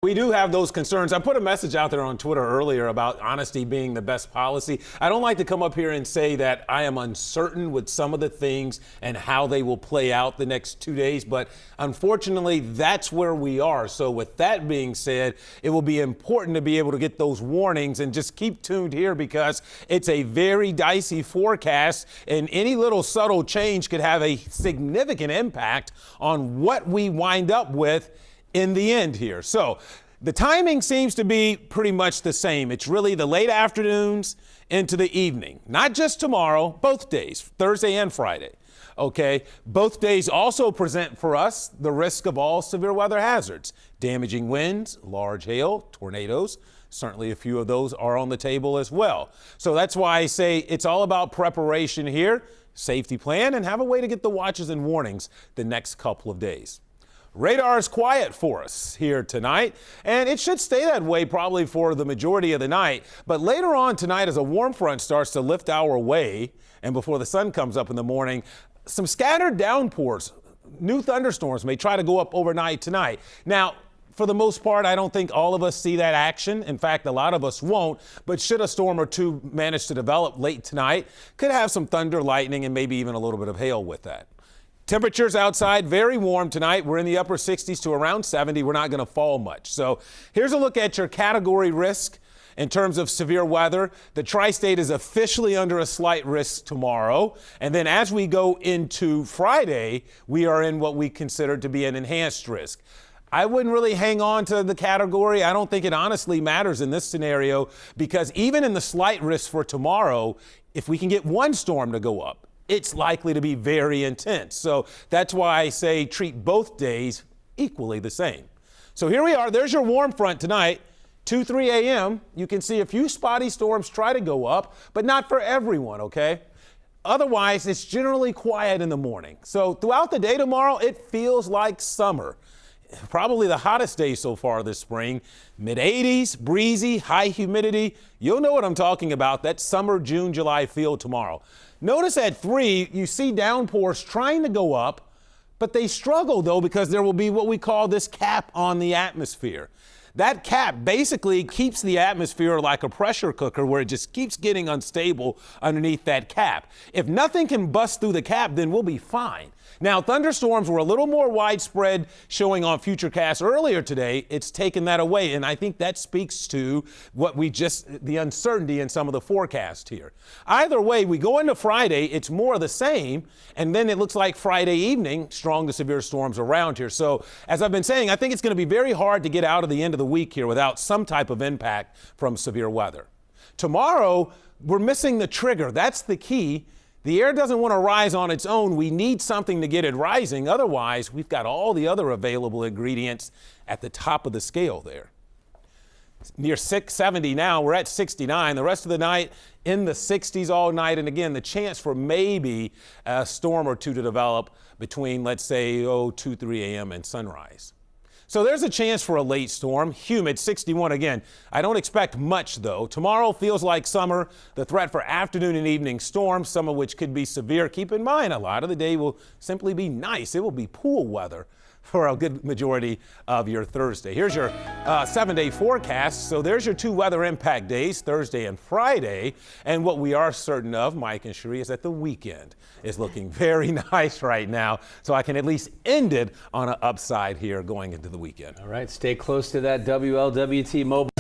We do have those concerns. I put a message out there on Twitter earlier about honesty being the best policy. I don't like to come up here and say that I am uncertain with some of the things and how they will play out the next 2 days, but unfortunately, that's where we are. So with that being said, it will be important to be able to get those warnings and just keep tuned here because it's a very dicey forecast and any little subtle change could have a significant impact on what we wind up with in the end here. So the timing seems to be pretty much the same. It's really the late afternoons into the evening, not just tomorrow, both days, Thursday and Friday. Okay, both days also present for us the risk of all severe weather hazards, damaging winds, large hail, tornadoes. Certainly a few of those are on the table as well. So that's why I say it's all about preparation here, safety plan, and have a way to get the watches and warnings the next couple of days. Radar is quiet for us here tonight, and it should stay that way probably for the majority of the night. But later on tonight, as a warm front starts to lift our way, and before the sun comes up in the morning, some scattered downpours, new thunderstorms may try to go up overnight tonight. Now, for the most part, I don't think all of us see that action. In fact, a lot of us won't. But should a storm or two manage to develop late tonight, could have some thunder, lightning, and maybe even a little bit of hail with that. Temperatures outside very warm tonight. We're in the upper 60s to around 70. We're not going to fall much. So here's a look at your category risk in terms of severe weather. The tri-state is officially under a slight risk tomorrow. And then as we go into Friday, we are in what we consider to be an enhanced risk. I wouldn't really hang on to the category. I don't think it honestly matters in this scenario because even in the slight risk for tomorrow, if we can get one storm to go up, it's likely to be very intense. So that's why I say treat both days equally the same. So here we are. There's your warm front tonight, 2-3 a.m. You can see a few spotty storms try to go up, but not for everyone, okay? Otherwise, it's generally quiet in the morning. So throughout the day tomorrow, it feels like summer. Probably the hottest day so far this spring. Mid-80s, breezy, high humidity. You'll know what I'm talking about. That summer, June, July feel tomorrow. Notice at 3, you see downpours trying to go up, but they struggle, though, because there will be what we call this cap on the atmosphere. That cap basically keeps the atmosphere like a pressure cooker where it just keeps getting unstable underneath that cap. If nothing can bust through the cap, then we'll be fine. Now, thunderstorms were a little more widespread showing on Futurecast earlier today. It's taken that away, and I think that speaks to the uncertainty in some of the forecast here. Either way, we go into Friday, it's more of the same, and then it looks like Friday evening, strong to severe storms around here. So, as I've been saying, I think it's going to be very hard to get out of the end of the week here without some type of impact from severe weather. Tomorrow, we're missing the trigger. That's the key. The air doesn't want to rise on its own. We need something to get it rising. Otherwise, we've got all the other available ingredients at the top of the scale there. Near 70 now. We're at 69. The rest of the night in the 60s all night. And again, the chance for maybe a storm or two to develop between, let's say, 2-3 a.m. and sunrise. So there's a chance for a late storm. Humid, 61 again. I don't expect much, though. Tomorrow feels like summer. The threat for afternoon and evening storms, some of which could be severe. Keep in mind, a lot of the day will simply be nice. It will be pool weather for a good majority of your Thursday. Here's your 7-day forecast. So there's your 2 weather impact days, Thursday and Friday. And what we are certain of, Mike and Cherie, is that the weekend is looking very nice right now. So I can at least end it on an upside here going into the weekend. All right, stay close to that WLWT mobile.